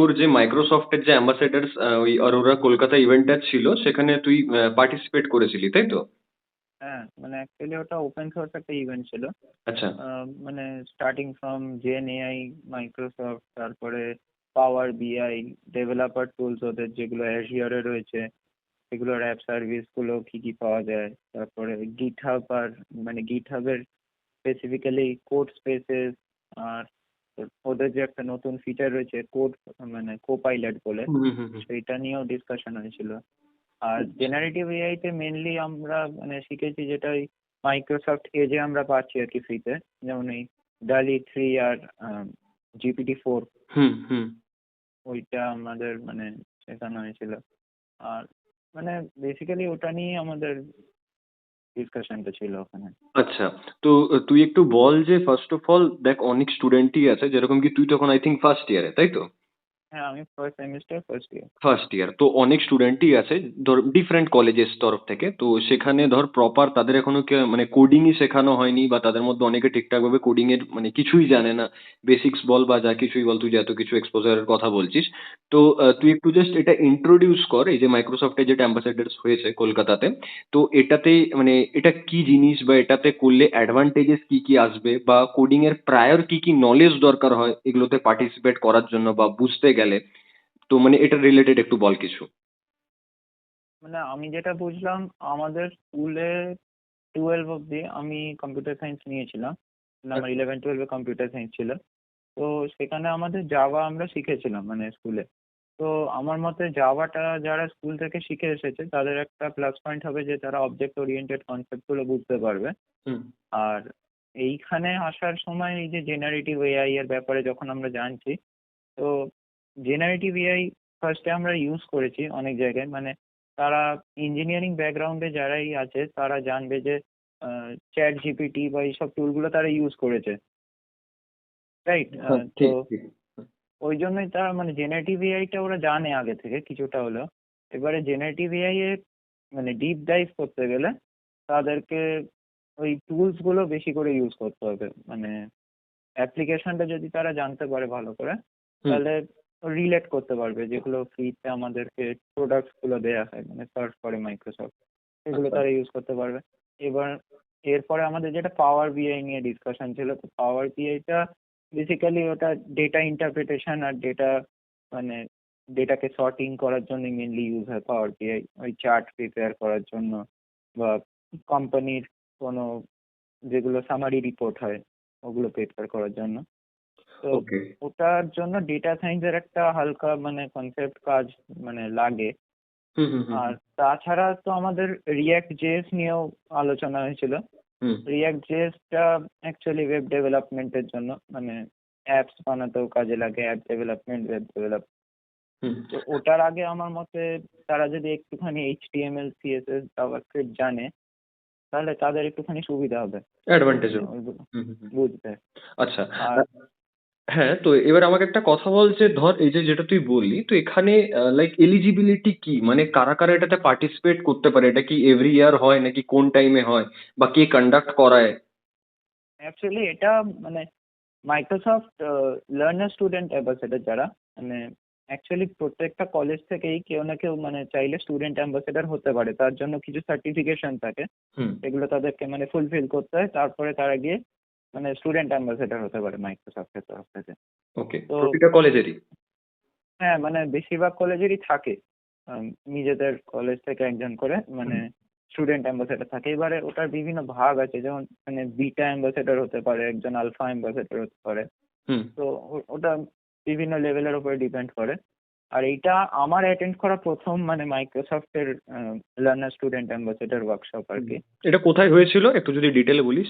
তোর যে মাইক্রোসফটের যে অ্যাম্বাসেডার ওই অরোরা কলকাতা ইভেন্টটা ছিল সেখানে তুই পার্টিসিপেট করেছিলি তাই তো? হ্যাঁ, মানে অ্যাকচুয়ালি ওটা ওপেন সোর্স একটা ইভেন্ট ছিল। আচ্ছা। মানে starting from gen AI, Microsoft, তারপরে পাওয়ার বিআই, ডেভেলপার টুলস ওদের যেগুলো অ্যাজিওরে রয়েছে সেগুলোর অ্যাপ সার্ভিস গুলো কি কি পাওয়া যায়, তারপরে গিটহাব আর মানে গিটহাবের স্পেসিফিক্যালি কোড স্পেসেস, আর ওদের যে একটা নতুন ফিচার রয়েছে কোড মানে কোপাইলট বলে, হুম হুম হুম হুম। সেইটা নিয়েও ডিসকাশন হয়েছিল। আর জেনারেটিভ এআই তে মেনলি আমরা মানে শিখেছি যেটা ওই মাইক্রোসফট এজে আমরা পাচ্ছি আর কি ফ্রিতে, যেমন এই ডালি 3 আর GPT 4, হুম হুম। ওইটা আমাদের মানে শেখানো হয়েছিল। আর মানে বেসিক্যালি ওটা নিয়ে আমাদের ডিসকাশনটা ছিল ওখানে। আচ্ছা। তো তুই একটু বল যে ফার্স্ট অফ অল দেখ অনেক স্টুডেন্টই আছে যেরকম কি তুই তখন আই থিঙ্ক ফার্স্ট ইয়ারে তাই তো? হ্যাঁ, আমি first semester first year. First year তো অনেক স্টুডেন্টই আছে ধর ডিফারেন্ট কলেজের তরফ থেকে তো সেখানে ধর প্রপার তাদের এখনো মানে কোডিংই শেখানো হয়নি বা তাদের মধ্যে অনেকে ঠিকঠাক ভাবে কোডিং এর মানে কিছুই জানে না। বেসিক্স বল বা যা কিছুই বল তুই যে এত কিছু এক্সপোজারের কথা বলছিস। তো তুই একটু জাস্ট এটা ইন্ট্রোডিউস কর এই যে মাইক্রোসফটের যেটা অ্যাম্বাসেডার হয়েছে কলকাতাতে। তো এটাতে মানে এটা কি জিনিস বা এটাতে করলে অ্যাডভান্টেজেস কি কি আসবে বা কোডিং এর প্রায়র কি কি নলেজ দরকার হয় এগুলোতে পার্টিসিপেট করার জন্য বা বুঝতে গেলে। তো মানে এটা রিলেটেড একটু বল কিছু। মানে আমি যেটা বুঝলাম, আমাদের স্কুলে 12 অব্দি আমি কম্পিউটার সায়েন্স নিয়েছিলাম, মানে আমার 11-12 কম্পিউটার সায়েন্স ছিল। তো সেখানে আমাদের জাভা আমরা শিখেছিলাম মানে স্কুলে। তো আমার মতে জাভাটা যারা স্কুল থেকে শিখে এসেছে তাদের একটা প্লাস পয়েন্ট হবে যে তারা অবজেক্ট ওরিয়েন্টেড কনসেপ্টগুলো বুঝতে পারবে। হুম। আর এইখানে আসার সময় এই যে জেনারেটিভ এআই এর ব্যাপারে যখন আমরা জানছি, তো জেনারেটিভ এআই ফার্স্টে আমরা ইউজ করেছি অনেক জায়গায়, মানে তারা ইঞ্জিনিয়ারিং ব্যাকগ্রাউন্ডে যারাই আছে তারা জানবে যে চ্যাট জিপিটি বা এইসব টুলগুলো তারা ইউজ করেছে, রাইট? হ্যাঁ, তো ঠিক ঠিক। ওই জন্যই তারা মানে জেনারেটিভ এআইটা ওরা জানে আগে থেকে কিছুটা হলেও। এবারে জেনারেটিভ এআই এ মানে ডিপ ডাইভ করতে গেলে তাদেরকে ওই টুলস গুলো বেশি করে ইউজ করতে হবে। মানে অ্যাপ্লিকেশনটা যদি তারা জানতে পারে ভালো করে, হুম। তাহলে রিলেট করতে পারবে যেগুলো ফ্রিতে আমাদেরকে প্রোডাক্টস গুলো দেয়া হয় মানে সার্চ করে মাইক্রোসফট, সেগুলো আচ্ছা। তারা ইউজ করতে পারবে। এবার এরপরে আমাদের যেটা পাওয়ার বিআই নিয়ে ডিসকাশন ছিল, তো পাওয়ার বিআইটা বেসিক্যালি ওটা ডেটা ইন্টারপ্রিটেশন আর ডেটা মানে ডেটাকে সর্টিং করার জন্য মেনলি ইউজ হয় পাওয়ার বিআই, ওই চার্ট প্রিপেয়ার করার জন্য বা কোম্পানির কোনো যেগুলো সামারি রিপোর্ট হয় ওগুলো প্রিপেয়ার করার জন্য। তো ওকে। ওটার জন্য ডেটা সায়েন্সের একটা হালকা মানে কনসেপ্ট কাজ মানে লাগে। হুম হুম হুম আর হুম। তাছাড়া তো আমাদের রিয়্যাক্ট জেএস নিয়েও আলোচনা হয়েছিল। হুম রিয়্যাক্ট জেএসটা অ্যাকচুয়ালি ওয়েব ডেভেলপমেন্টের জন্য, মানে অ্যাপস বানাতেও কাজে লাগে, অ্যাপ ডেভেলপমেন্ট, ওয়েব ডেভেলপ। হুম। তো ওটার আগে আমার মতে তারা যদি একটুখানি এইচটিএমএল সিএসএস জাভাস্ক্রিপ্ট জানে তাহলে তাদের একটুখানি সুবিধা হবে অ্যাডভান্টেজ মানে হবে। ওইগুলো হুম হুম হুম। বুঝতে। আচ্ছা। আর হ্যাঁ, তো এবার আমাকে একটা কথা বল যে ধর এই যে যেটা তুই বললি তো এখানে লাইক এলিজিবিলিটি কি মানে কারা কারা এটাতে পার্টিসিপেট করতে পারে এটা কি এভরি ইয়ার হয় নাকি কোন টাইমে হয় বা কে কন্ডাক্ট করায়? অ্যাকচুয়ালি এটা মানে মাইক্রোসফট লার্নার স্টুডেন্ট অ্যাম্বাসেডর যারা, মানে অ্যাকচুয়ালি প্রত্যেকটা কলেজ থেকেই কেউ না কেউ মানে চাইলে স্টুডেন্ট অ্যাম্বাসেডর হতে পারে, তার জন্য কিছু সার্টিফিকেশন থাকে, হুম। সেগুলো তাদেরকে মানে ফুলফিল করতে হয়, তারপরে তারা গিয়ে মানে স্টুডেন্ট অ্যাম্বাসেডর হতে পারে মাইক্রোসফটের তরফ থেকে। ওকে, তো প্রতিটা কলেজেরই? হ্যাঁ, মানে বেশিরভাগ কলেজেরই থাকে নিজেদের কলেজ থেকে একজন করে মানে হুম স্টুডেন্ট অ্যাম্বাসেডর থাকে। এবারে ওটার বিভিন্ন ভাগ আছে, যেমন মানে বিটা অ্যাম্বাসেডর হতে পারে, একজন আলফা অ্যাম্বাসেডর হতে পারে। হুম। তো ওটা বিভিন্ন লেভেলের উপরে ডিপেন্ড করে। আর এইটা আমার অ্যাটেন্ড করা প্রথম মানে মাইক্রোসফটের লার্নার স্টুডেন্ট অ্যাম্বাসেডর ওয়ার্কশপ আর হুম। কি। এটা কোথায় হয়েছিল একটু যদি ডিটেলে বলিস।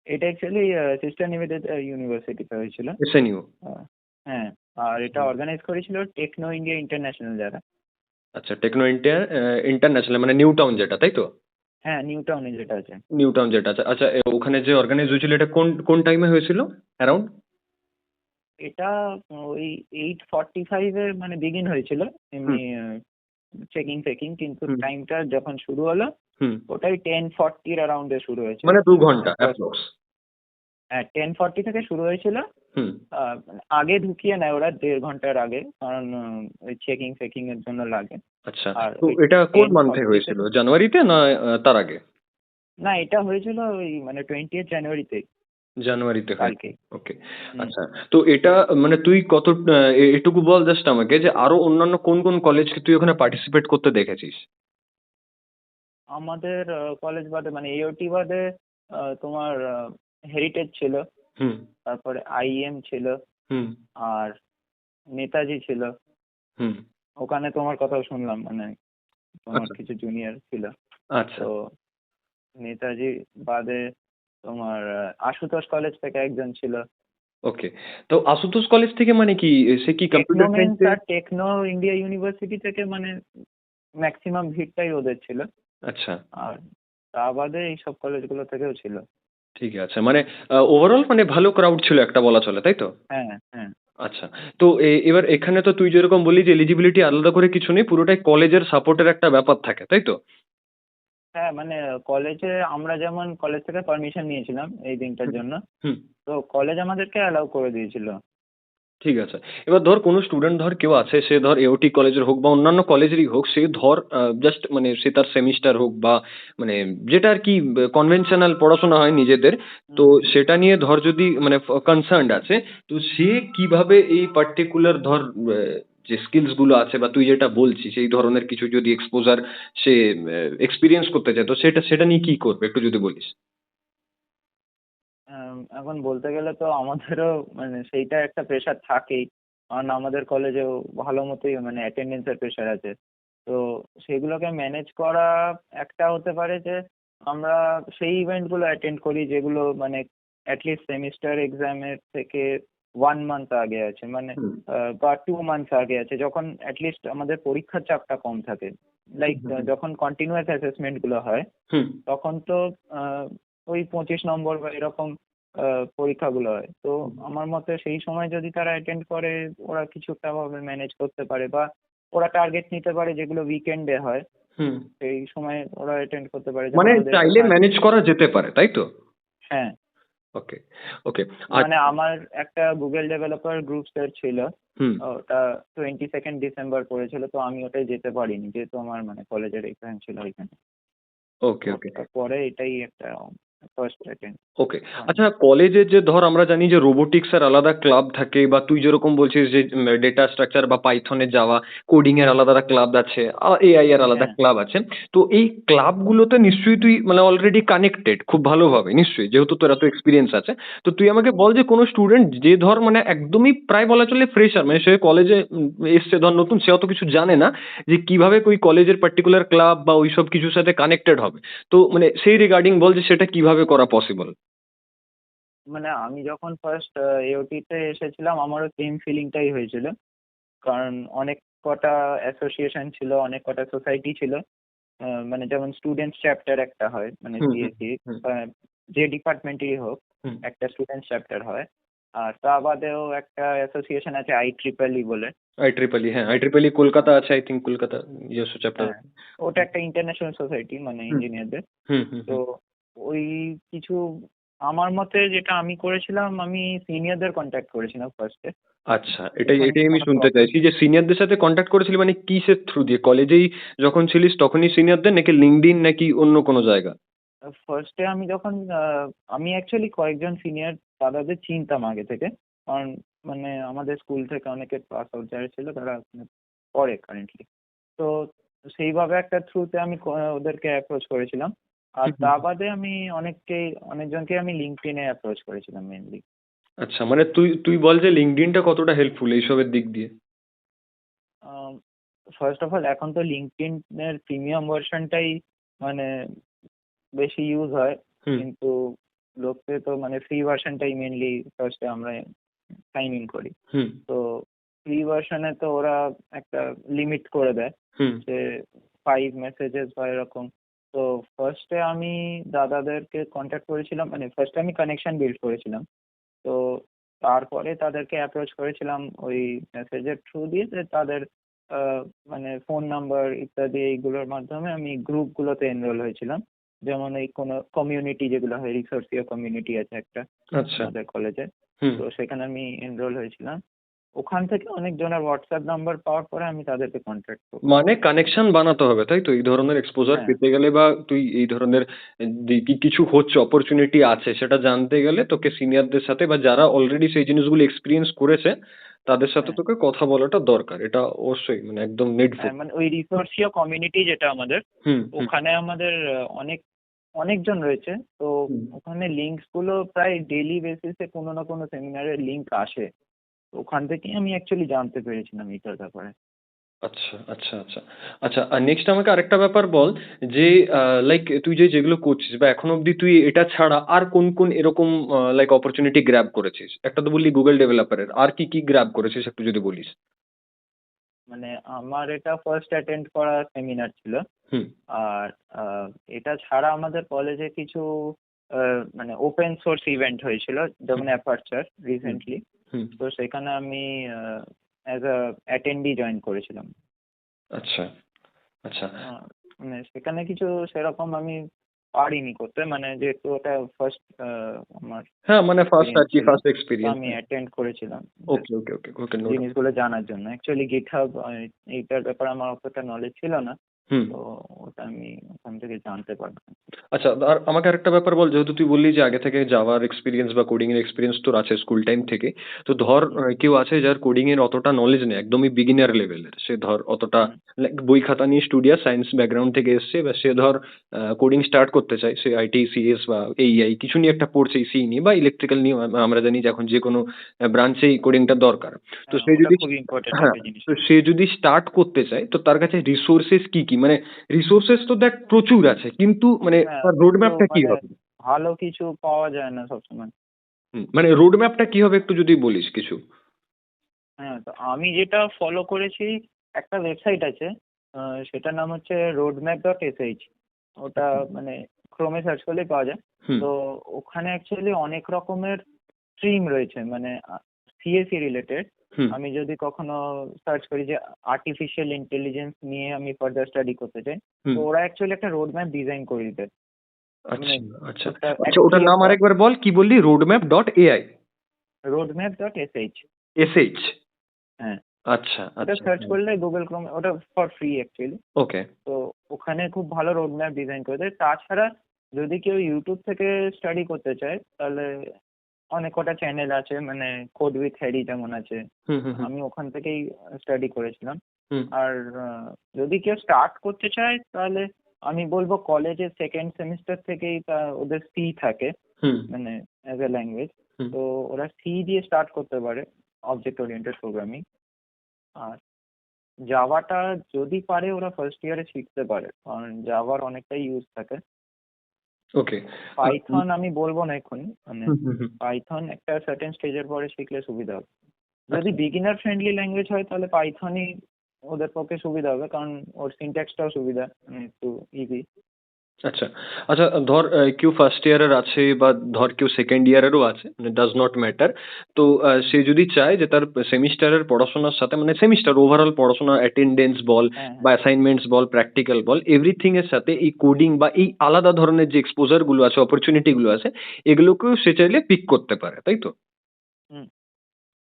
এটা অ্যাকচুয়ালি সিস্টার নিবেদিতা ইউনিভার্সিটিতে হয়েছিল। এসএনইউ? আহ, হ্যাঁ, আর এটা অর্গানাইজ করেছিল টেকনো ইন্ডিয়া ইন্টারন্যাশনাল যারা। আচ্ছা, টেকনো ইন্ডিয়া ইন্টারন্যাশনাল মানে নিউ টাউন যেটা তাই তো? হ্যাঁ, নিউ টাউনে যেটা আছে। নিউ টাউন যেটা আছে আচ্ছা ওখানে যে অর্গানাইজ হয়েছিল এটা কোন কোন টাইমে হয়েছিল অ্যারাউন্ড? এটা ওই 8:45-এ মানে বিগিন হয়েছিল হুম এমনি চেকিং ফেকিং, কিন্তু হুম টাইমটা যখন শুরু হলো হুম। ওটাই 10:40 অ্যারাউন্ডে শুরু হয়েছিল। মানে 2 ঘন্টা ফার্স্ট, অ্যাপ্রক্স। হ্যাঁ 10:40 থেকে শুরু হয়েছিল। হুম। মানে আগে ঢুকিয়ে নেয় ওরা 1.5 ঘন্টার আগে, কারণ ওই চেকিং ফেকিং এর জন্য লাগে। আচ্ছা, আর তো ওই এটা কোন মান্থে 10:40 হয়েছিল, থেকে, জানুয়ারিতে না তার আগে? না এটা হয়েছিল ওই মানে 20th জানুয়ারিতে, জানুয়ারিতে হয়েছে। কালকে। ওকে। হুম। আচ্ছা, তো এটা মানে তুই কত এটুকু বল জাস্ট আমাকে যে আরো অন্যান্য কোন কোন কলেজকে তুই ওখানে পার্টিসিপেট করতে দেখেছিস? আমাদের কলেজ বাদে মানে এওটি বাদে তোমার হেরিটেজ ছিল, হুম। তারপরে আইএম ছিল, হুম। আর নেতাজি ছিল। হুম। ওখানে তোমার কথাও শুনলাম, মানে তোমার আচ্ছা। কিছু জুনিয়র ছিল। আচ্ছা। তো নেতাজি বাদে তোমার আশুতোষ কলেজ থেকে একজন ছিল। ওকে। তো আশুতোষ কলেজ থেকে মানে কি, সে কি কম্পিউটার টেকনোমেন্স সায়েন্সে? আর টেকনো ইন্ডিয়া ইউনিভার্সিটি থেকে মানে ম্যাক্সিমাম ভিড়টাই ওদের ছিল। আচ্ছা। আর তা বাদে এইসব কলেজগুলো থেকেও ছিল। ঠিক আছে, মানে ওভারঅল মানে ভালো ক্রাউড ছিল একটা বলা চলে, তাই তো? হ্যাঁ, হ্যাঁ। আচ্ছা। তো এবার এখানে তো তুই যেরকম বললি যে এলিজিবিলিটি আলাদা করে কিছু নেই, পুরোটাই কলেজের সাপোর্টের একটা ব্যাপার থাকে, তাই তো? হ্যাঁ, মানে কলেজে আমরা যেমন কলেজ থেকে পারমিশন নিয়েছিলাম এই দিনটার হুম। জন্য, হুম। তো কলেজ আমাদেরকে অ্যালাউ করে দিয়েছিল। ঠিক আছে। এবার ধর কোনো স্টুডেন্ট ধর কেউ আছে, সে ধর এওটি কলেজের হোক বা অন্যান্য কলেজেরই হোক, সে ধর জাস্ট মানে সে তার সেমিস্টার হোক বা মানে যেটা আর কি কনভেনশনাল পড়াশোনা হয় নিজেদের, তো হুম। সেটা নিয়ে ধর যদি মানে কনসার্নড আছে, তো সে কিভাবে এই পার্টিকুলার ধর যে স্কিলস গুলো আছে বা তুই যেটা বলছিস এই ধরনের কিছু যদি এক্সপোজার সে এক্সপিরিয়েন্স করতে চায়, তো সেটা সেটা নিয়ে কি করবে একটু যদি বলিস। এখন বলতে গেলে তো আমাদেরও মানে সেইটা একটা প্রেশার থাকেই, কারণ আমাদের কলেজেও ভালো মতোই মানে অ্যাটেন্ডেন্সের প্রেশার আছে। তো সেগুলোকে ম্যানেজ করা একটা হতে পারে যে আমরা সেই ইভেন্টগুলো অ্যাটেন্ড করি যেগুলো মানে অ্যাটলিস্ট সেমিস্টার এক্সামের থেকে 1 মান্থ আগে আছে, মানে হুম। বা 2 মান্থস আগে আছে, যখন অ্যাটলিস্ট আমাদের পরীক্ষার চাপটা কম থাকে। হুম। Like hmm. যখন কন্টিনিউয়াস অ্যাসেসমেন্টগুলো হয়, হুম। তখন তো ওই 25 নম্বর বা এরকম পরীক্ষাগুলো হয়। তো আমার মতে সেই সময় যদি তারা অ্যাটেন্ড করে, ওরা কিছু একটা ভাবে ম্যানেজ করতে পারে, বা ওরা টার্গেট নিতে পারে যেগুলো উইকেন্ডে হয়, হুম। সেই সময় ওরা অ্যাটেন্ড করতে পারে। যেমন মানে ওদের একটা চাইলে ম্যানেজ করা যেতে পারে, তাই তো? হ্যাঁ, ওকে। ওকে। মানে আচ্ছা। আমার একটা গুগল ডেভেলপার গ্রুপস এর ছিল। হুম। ওটা 22 ডিসেম্বর পড়েছিল, তো আমি ওটায় যেতে পারিনি যেহেতু আমার মানে কলেজের এক্সাম ছিল ওইখানে। ওকে, তো ওকে। তারপরে এটাই একটা ফার্স্ট অ্যাটেন্ড ওকে। পয়েন্ট। আচ্ছা, কলেজে যে ধর আমরা জানি যে রোবোটিক্স এর আলাদা ক্লাব থাকে, বা তুই যেরকম বলছিস যে ডেটা স্ট্রাকচার বা পাইথনে যাওয়া, কোডিং এর আলাদা ক্লাব আছে, এআই এর আলাদা হ্যাঁ। ক্লাব আছে। তো এই ক্লাবগুলোতে নিশ্চয়ই তুই মানে অলরেডি কানেক্টেড খুব ভালোভাবে নিশ্চয়ই, যেহেতু তোর এত এক্সপিরিয়েন্স আছে। তো তুই আমাকে বল যে কোনো স্টুডেন্ট যে ধর মানে একদমই প্রায় বলা চলে ফ্রেশার, মানে সে কলেজে এসছে ধর নতুন, সে অত কিছু জানে না যে কিভাবে ওই কলেজের পার্টিকুলার ক্লাব বা ওইসব কিছুর সাথে কানেক্টেড হবে। তো মানে সেই রিগার্ডিং বল যে সেটা কিভাবে করা পসিবল। মানে আমি যখন ফার্স্ট এওটিতে এসেছিলাম, আমারও সেম ফিলিংটাই হয়েছিল, কারণ অনেক কটা অ্যাসোসিয়েশন ছিল, অনেক কটা সোসাইটি ছিল। মানে যেমন স্টুডেন্টস চ্যাপ্টার একটা হয়, মানে হুম। হুম। সিএসসি হুম। যে ডিপার্টমেন্টেরই হোক, হুম। একটা স্টুডেন্টস চ্যাপ্টার হয়। আর তা বাদেও একটা অ্যাসোসিয়েশন আছে IEEE বলে। আইট্রিপলি, হ্যাঁ, আইট্রিপলি কলকাতা আছে, আই থিঙ্ক কলকাতা নিজস্ব চ্যাপ্টার হ্যাঁ, আছে। ওটা একটা ইন্টারন্যাশনাল সোসাইটি মানে হুম। ইঞ্জিনিয়ারদের। হুম। হুম। তো হুম। ওই কিছু আমার মতে যেটা আমি করেছিলাম, আমি সিনিয়রদের কন্ট্যাক্ট করেছিলাম ফার্স্টে। আচ্ছা, এটাই ওখানে এটাই আমি কোনো শুনতে প্রবলেম চাইছি যে সিনিয়রদের সাথে কন্ট্যাক্ট করেছিলি মানে কিসের থ্রু দিয়ে? কলেজেই যখন ছিলিস তখনই সিনিয়রদের, নাকি লিঙ্কডইন নাকি অন্য কোনো জায়গা? ফার্স্টে আমি যখন আমি অ্যাকচুয়ালি কয়েকজন সিনিয়র দাদাদের চিনতাম আগে থেকে, কারণ মানে আমাদের স্কুল থেকে অনেকে পাস আউট যারা ছিল তারা পড়ে কারেন্টলি। তো সেইভাবে একটা থ্রুতে আমি ওদেরকে অ্যাপ্রোচ করেছিলাম। আর হুম। হুম। তা হুম। বাদে আমি অনেকজনকে আমি লিঙ্কডইনে অ্যাপ্রোচ করেছিলাম মেনলি। আচ্ছা, মানে তুই তুই বল যে লিঙ্কডইনটা কতটা হেল্পফুল এইসবের দিক দিয়ে? ফার্স্ট অফ অল এখন তো লিঙ্কডইন এর প্রিমিয়াম ভার্সনটাই মানে বেশি ইউজ হয়, হুম। কিন্তু লোকে তো মানে ফ্রি ভার্সনটাই মেনলি ফার্স্টে আমরা সাইন ইন করি। হুম। তো ফ্রি ভার্সনে তো ওরা একটা লিমিট করে দেয় হুম। যে 5 মেসেজেস বা এরকম। তো ফার্স্টে আমি দাদাদেরকে কন্ট্যাক্ট করেছিলাম, মানে ফার্স্টে আমি কানেকশন বিল্ড করেছিলাম। তো তারপরে তাদেরকে অ্যাপ্রোচ করেছিলাম ওই মেসেজের থ্রু দিয়ে, যে তাদের মানে ফোন নাম্বার ইত্যাদি এইগুলোর মাধ্যমে আমি গ্রুপগুলোতে এনরোল হয়েছিলাম। যেমন এই কোনো কমিউনিটি যেগুলো হয়, রিসোর্সীয় কমিউনিটি আছে একটা আচ্ছা। আমাদের কলেজে। হুম। তো সেখানে আমি এনরোল হয়েছিলাম। ওখান থেকে অনেকজনের হোয়াটসঅ্যাপ নাম্বার পাওয়ার পরে আমি তাদেরকে কন্ট্যাক্ট করলাম। মানে কানেকশন বানাতে হবে, তাই তো? এই ধরনের এক্সপোজার হ্যাঁ, পেতে গেলে বা তুই এই ধরনের কিছু হচ্ছে, অপরচুনিটি আছে সেটা জানতে গেলে তোকে সিনিয়রদের সাথে বা যারা অলরেডি সেই জিনিসগুলো এক্সপেরিয়েন্স করেছে তাদের সাথে হ্যাঁ, তোকে কথা বলাটা দরকার। এটা অবশ্যই মানে একদম নিডফুল। হ্যাঁ, মানে ওই রিসোর্সীয় কমিউনিটি যেটা আমাদের, হুম, হুম, ওখানে আমাদের অনেকজন রয়েছে। তো হুম। ওখানে লিঙ্কস গুলো প্রায় ডেইলি বেসিসে কোনো না কোনো সেমিনারের লিঙ্ক আসে। তো ওখান থেকেই আমি অ্যাকচুয়ালি জানতে পেরেছিলাম এটার ব্যাপারে। আচ্ছা, আচ্ছা, আচ্ছা। আচ্ছা, নেক্সট আমাকে আরেকটা ব্যাপার বল যে লাইক তুই যেগুলো করছিস বা এখনো অব্দি তুই এটা ছাড়া আর কোন এরকম লাইক অপরচুনিটি গ্র্যাব করেছিস? একটা তো বললি গুগল ডেভেলপারের। আর কি গ্র্যাব করেছিস একটু যদি বলিস? মানে আমার এটা ফার্স্ট অ্যাটেন্ড করা সেমিনার ছিল। হুম, আর এটা ছাড়া আমাদের কলেজে কিছু মানে ওপেন সোর্স ইভেন্ট হয়েছিল, হুম, যেমন অ্যাপারচার হুম, রিসেন্টলি। হুম। তো সেখানে আমি অ্যাজ আ অ্যাটেন্ডি জয়েন করেছিলাম। আচ্ছা, আচ্ছা। মানে সেখানে কিছু সেরকম আমি পারিনি করতে, মানে যেহেতু ওটা ফার্স্ট আমার হ্যাঁ, মানে ফার্স্ট এক্সপিরিয়েন্স আরকি ছিল। ফার্স্ট তো এক্সপেরিয়েন্স। আমি হ্যাঁ। অ্যাটেন্ড করেছিলাম ওকে, জাস্ট ওকে, ওকে, ওকে, নোট ডাউন। জিনিসগুলো জানার জন্য। অ্যাকচুয়ালি GitHub এইটার ব্যাপারে আমার অতটা নলেজ ছিল না। হুম। তো ওটা আমি ওখান থেকে জানতে পারলাম। আচ্ছা, আর আমাকে আরেকটা ব্যাপার বল, যেহেতু তুই বললি যে আগে থেকে জাভার এক্সপেরিয়েন্স বা কোডিং এর এক্সপেরিয়েন্স তোর আছে স্কুল টাইম থেকে। তো ধর হুম, কেউ আছে যার কোডিং এর অতটা নলেজ নেই, একদমই বিগিনার লেভেলের। সে ধর অতটা হুম, লাইক বই খাতা নিয়ে স্টুডিয়াস সায়েন্স ব্যাকগ্রাউন্ড থেকে এসছে, বা সে ধর কোডিং স্টার্ট করতে চায়। সে আইটি, সিএস বা এইআই কিছু নিয়ে একটা পড়ছে, সি নিয়ে বা ইলেকট্রিক্যাল নিয়ে। আমরা জানি যে এখন যেকোনো ব্রাঞ্চেই কোডিংটা দরকার। তো হ্যাঁ, সে ওটা যদি খুব ইম্পর্টেন্ট হ্যাঁ, একটা জিনিস। তো সে যদি স্টার্ট করতে চায় তো তার কাছে রিসোর্সেস কি? মানে রিসোর্সেস তো দেখ প্রচুর আছে। কিন্তু মানে হ্যাঁ, তার কিন্তু রোডম্যাপটা কি মানে হবে? ভালো কিছু পাওয়া যায় না সবসময়। মানে রোডম্যাপটা কি হবে একটু যদি বলিস কিছু? হ্যাঁ, তো আমি যেটা ফলো করেছি, একটা ওয়েবসাইট আছে, সেটার নাম হচ্ছে roadmap.sh। ওটা মানে ক্রোমে সার্চ করলেই পাওয়া যায়। হুম, তো ওখানে অ্যাকচুয়ালি অনেক রকমের স্ট্রিম রয়েছে, মানে সিএসই রিলেটেড। হুম। আমি যদি কখনো সার্চ করি যে আর্টিফিশিয়াল ইন্টেলিজেন্স নিয়ে আমি ফার্দার স্টাডি করতে চাই, তো হুম। ওরা অ্যাকচুয়ালি একটা রোড ম্যাপ ডিজাইন করে দিবে। মানে আচ্ছা, আচ্ছা। ওটা আচ্ছা, ওটার অ্যাকচুয়ালি নাম আরেকবার বল। কি বললি? Roadmap dot AI? roadmap.sh। SH? হ্যাঁ, আচ্ছা, ওটা আচ্ছা। সার্চ হুম। করলে গুগল ক্রোম, ওটা ফর ফ্রি অ্যাকচুয়ালি। ওকে। তো ওখানে খুব ভালো রোড ম্যাপ ডিজাইন করে দেয়। তাছাড়া যদি কেউ ইউটিউব থেকে স্টাডি করতে চায়, তাহলে অনেক কটা চ্যানেল আছে, মানে কোড উইথ হ্যারি যেমন আছে। হুম, হুম, হুম, আমি ওখান থেকেই স্টাডি করেছিলাম। হুম, আর যদি কেউ স্টার্ট করতে চায়, তাহলে আমি বলবো কলেজের সেকেন্ড সেমিস্টার থেকেই ওদের সি থাকে, হুম, মানে অ্যাজ এ ল্যাঙ্গুয়েজ। হুম। তো ওরা সি দিয়ে স্টার্ট করতে পারে, অবজেক্ট ওরিয়েন্টেড প্রোগ্রামিং। আর জাভাটা যদি পারে ওরা ফার্স্ট ইয়ারে শিখতে পারে, কারণ জাভার অনেকটাই ইউজ থাকে। ওকে। আ হুম, পাইথন আমি বলবো না এক্ষুনি, মানে হুম, হুম, হুম। পাইথন একটা সার্টেন স্টেজের পরে শিখলে সুবিধা হবে। যদি আচ্ছা। বিগিনার ফ্রেন্ডলি ল্যাঙ্গুয়েজ হয় তাহলে পাইথনই ওদের পক্ষে সুবিধা হবে, কারণ ওর সিনট্যাক্সটাও সুবিধা, মানে একটু ইজি। আচ্ছা। আচ্ছা, ধর কেউ ফার্স্ট ইয়ারের আছে বা ধর কেউ সেকেন্ড ইয়ারেরও আছে, মানে ডাজ নট ম্যাটার। তো সে যদি চায় যে তার সেমিস্টারের পড়াশোনার সাথে মানে সেমিস্টার ওভারঅল পড়াশোনা অ্যাটেন্ডেন্স বল হ্যাঁ, বা হ্যাঁ, অ্যাসাইনমেন্টস বল, প্র্যাকটিক্যাল বল, এভরিথিং এর সাথে এই কোডিং বা এই আলাদা ধরনের যে এক্সপোজার গুলো আছে, অপরচুনিটি গুলো আছে, এগুলোকেও সে চাইলে পিক করতে পারে, তাই তো? হুম।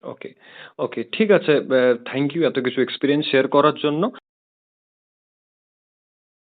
ওকে, ওকে, ঠিক আছে। থ্যাংক ইউ এত কিছু এক্সপেরিয়েন্স শেয়ার করার জন্য।